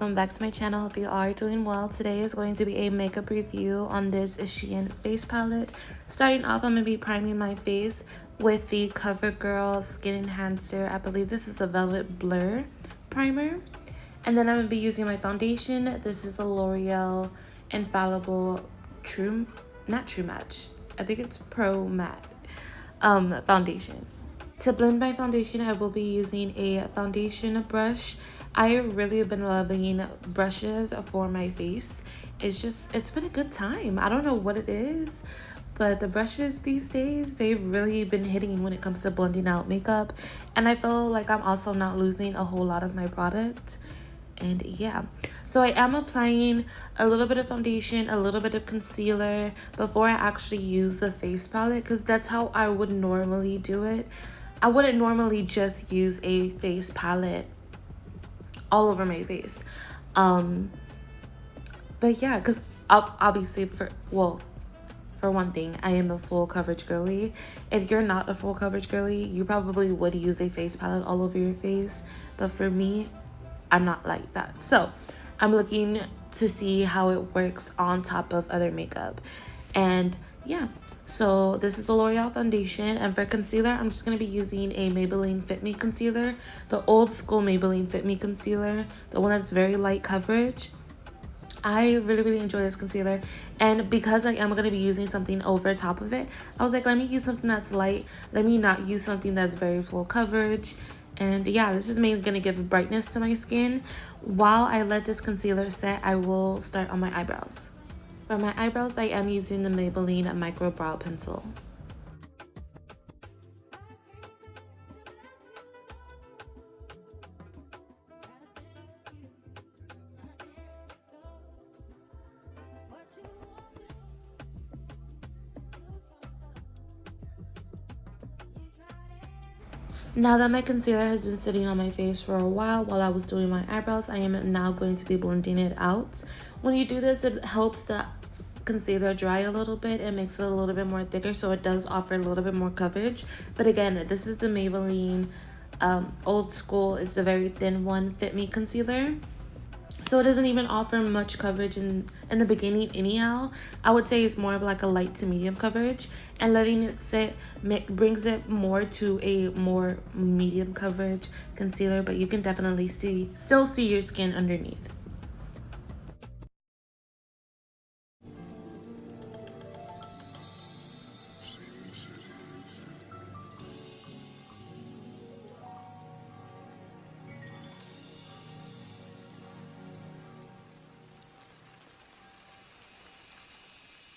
welcome back to my channel. Hope you are doing well. Today is going to be a makeup review on this SHEIN face palette. Starting off, I'm going to be priming my face with the CoverGirl Skin Enhancer. I believe this is a Velvet Blur primer. And then I'm going to be using my foundation. This is the L'Oreal Infallible not True Match. I think it's Pro Matte foundation. To blend my foundation, I will be using a foundation brush. I really have been loving brushes for my face. It's been a good time. I don't know what it is, but the brushes these days, they've really been hitting when it comes to blending out makeup. And I feel like I'm also not losing a whole lot of my product. And yeah, so I am applying a little bit of foundation, a little bit of concealer before I actually use the face palette, because that's how I would normally do it. I wouldn't normally just use a face palette all over my face. But yeah, because obviously for one thing, I am a full coverage girly. If you're not a full coverage girly, you probably would use a face palette all over your face. But for me, I'm not like that. So I'm looking to see how it works on top of other makeup. And yeah, so this is the L'Oreal foundation. And for concealer, I'm just going to be using a Maybelline Fit Me concealer. The old school Maybelline Fit Me concealer. The one that's very light coverage. I really enjoy this concealer. And because I am going to be using something over top of it, I was like, let me use something that's light. Let me not use something that's very full coverage. And yeah, this is mainly going to give brightness to my skin. While I let this concealer set, I will start on my eyebrows. For my eyebrows, I am using the Maybelline Micro Brow Pencil. Now that my concealer has been sitting on my face for a while I was doing my eyebrows, I am now going to be blending it out. When you do this, it helps the concealer dry a little bit. It makes it a little bit more thicker, so it does offer a little bit more coverage. But again, this is the Maybelline old school. It's a very thin one, Fit Me concealer. So it doesn't even offer much coverage in the beginning anyhow. I would say it's more of like a light to medium coverage. And letting it sit brings it more to a more medium coverage concealer. But you can definitely still see your skin underneath.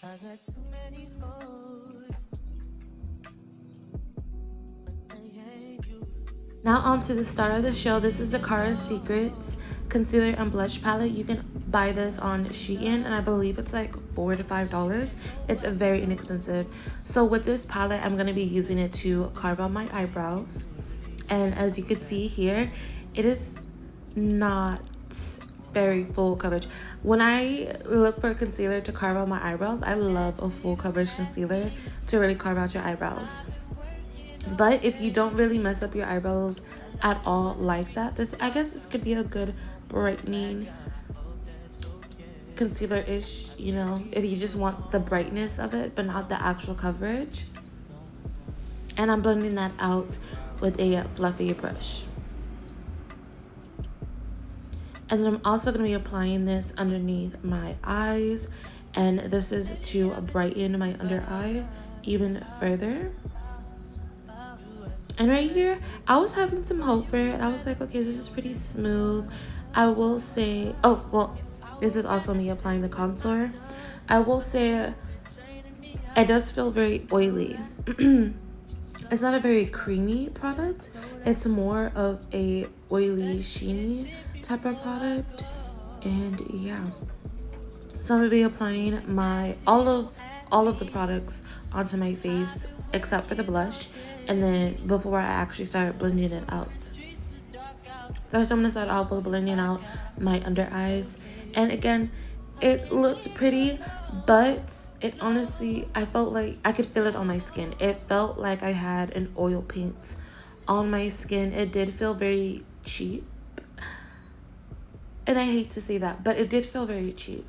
I got too many hoes. Now on to the star of the show. This is the Carla Secrets concealer and blush palette. You can buy this on SHEIN, and I believe it's like $4 to $5. It's very inexpensive. So with this palette, I'm going to be using it to carve out my eyebrows. And as you can see here, it is not very full coverage. When I look for a concealer to carve out my eyebrows, I love a full coverage concealer to really carve out your eyebrows. But if you don't really mess up your eyebrows at all like that, I guess this could be a good brightening concealer-ish, you know, if you just want the brightness of it but not the actual coverage. And I'm blending that out with a fluffy brush. And then I'm also going to be applying this underneath my eyes. And this is to brighten my under eye even further. And right here, I was having some hope for it. I was like, okay, this is pretty smooth. I will say, oh, well, this is also me applying the contour. I will say it does feel very oily. It's not a very creamy product. It's more of a oily, sheeny type of product. And yeah, so I'm gonna be applying all of the products onto my face except for the blush, and then before I actually start blending it out. First, I'm gonna start off with blending out my under eyes. And again, it looked pretty, but it honestly, I felt like I could feel it on my skin. It felt like I had an oil paint on my skin. It did feel very cheap. And I hate to say that, but it did feel very cheap.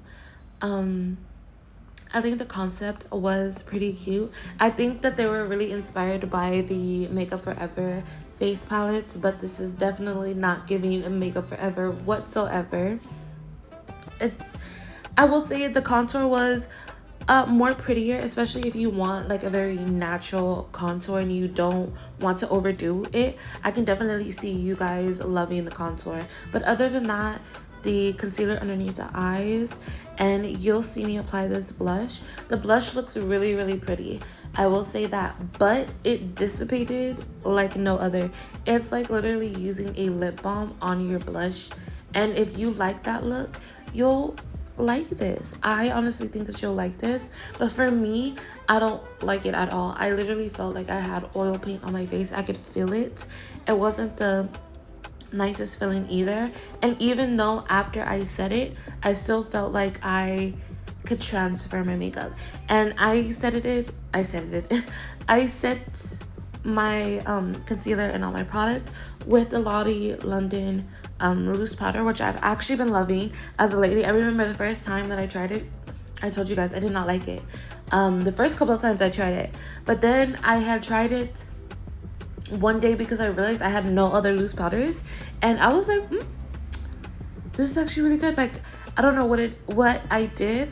I think the concept was pretty cute. I think that they were really inspired by the Makeup Forever face palettes, but this is definitely not giving a Makeup Forever whatsoever. I will say the contour was more prettier, especially if you want like a very natural contour and you don't want to overdo it. I can definitely see you guys loving the contour, but other than that, the concealer underneath the eyes, and you'll see me apply this blush. The blush looks really, really pretty, I will say that, but it dissipated like no other. It's like literally using a lip balm on your blush, and if you like that look, you'll like this. I honestly think that you'll like this, but for me, I don't like it at all. I literally felt like I had oil paint on my face. I could feel it. It wasn't the nicest feeling either, and even though after I set it, I still felt like I could transfer my makeup. And I set my concealer and all my product with the Lottie London loose powder, which I've actually been loving as of lately. I remember the first time that I tried it, I told you guys I did not like it. The first couple of times I tried it, but then I had tried it one day because I realized I had no other loose powders, and I was like, this is actually really good. Like, I don't know what I did,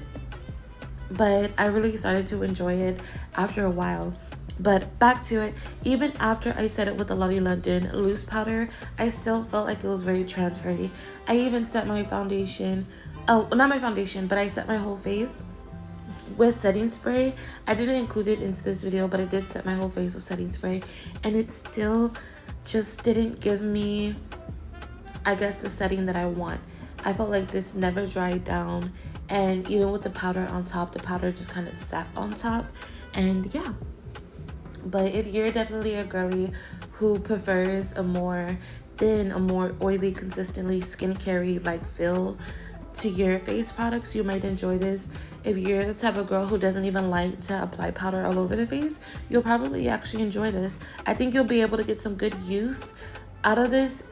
but I really started to enjoy it after a while. But back to it, even after I set it with the Lottie London loose powder, I still felt like it was very transfery. I even set my foundation, not my foundation, but I set my whole face with setting spray. I didn't include it into this video, but I did set my whole face with setting spray, and it still just didn't give me, I guess, the setting that I want. I felt like this never dried down, and even with the powder on top, the powder just kind of sat on top, and yeah. But if you're definitely a girly who prefers a more thin, a more oily, consistently skincare-y like feel to your face products, you might enjoy this. If you're the type of girl who doesn't even like to apply powder all over the face, you'll probably actually enjoy this. I think you'll be able to get some good use out of this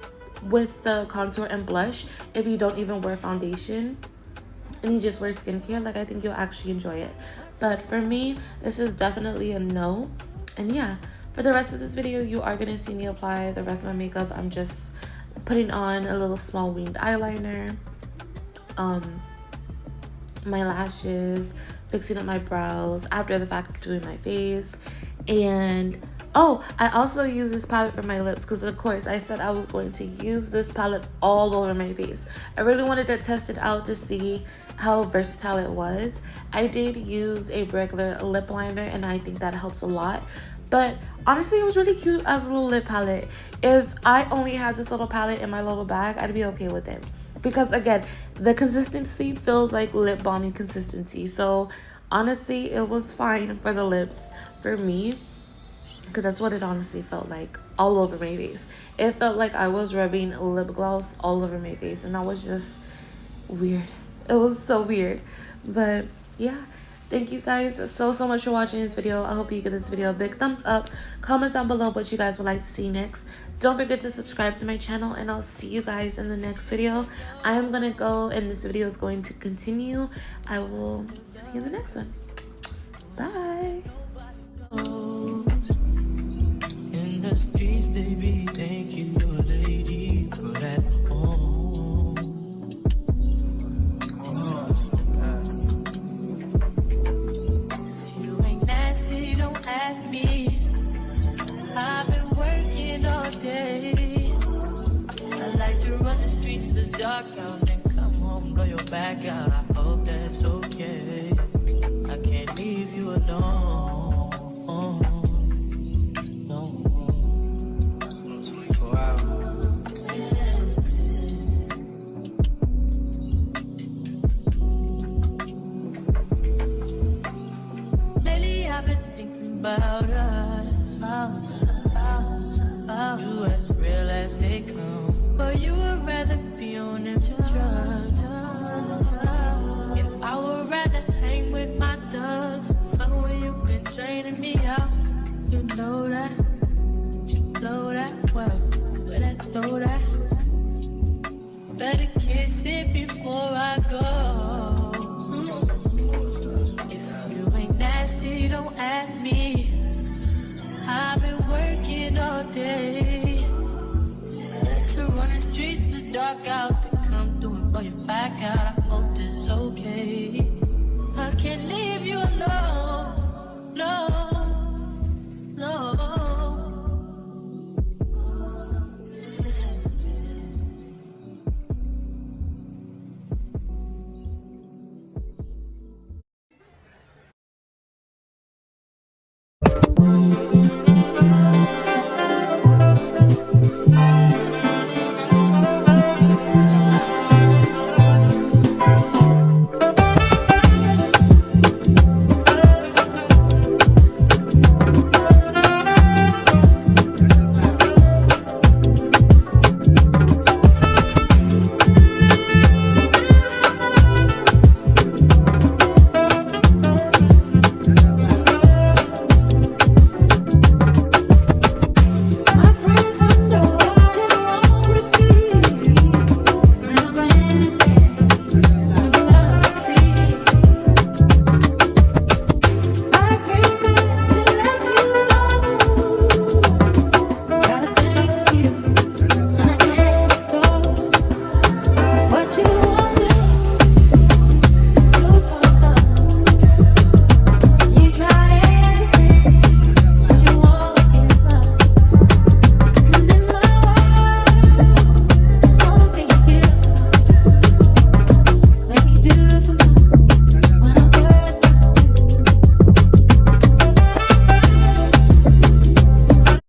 with the contour and blush if you don't even wear foundation and you just wear skincare. Like, I think you'll actually enjoy it. But for me, this is definitely a no. And yeah, for the rest of this video, you are going to see me apply the rest of my makeup. I'm just putting on a little small winged eyeliner, my lashes, fixing up my brows after the fact of doing my face. And oh, I also use this palette for my lips because, of course, I said I was going to use this palette all over my face. I really wanted to test it out to see how versatile it was. I did use a regular lip liner, and I think that helps a lot. But honestly, it was really cute as a little lip palette. If I only had this little palette in my little bag, I'd be okay with it. Because again, the consistency feels like lip balmy consistency. So honestly, it was fine for the lips for me, because that's what it honestly felt like all over my face. It felt like I was rubbing lip gloss all over my face, and that was just weird. It was so weird. But yeah, thank you guys so much for watching this video. I hope you give this video a big thumbs up. Comment down below what you guys would like to see next. Don't forget to subscribe to my channel, and I'll see you guys in the next video. I am gonna go, and this video is going to continue. I will see you in the next one. Bye. In the streets they be thinking you're a lady, but at home, if you ain't nasty, don't at me. I've been working all day. I like to run the streets till it's dark out, and come home, blow your back out. I hope that's okay. I can't leave you alone. No. 24 hours. Lately I've been thinking about us. You as real as they come, but you would rather be on empty drugs. Yeah, I would rather hang with my thugs. Fuck when you been draining me out. You know that, you blow that well, where that throw that. Better kiss it. it before I go. If you ain't nasty, don't at me. I've been working all day to run the streets in the dark out. To come through and blow your back out.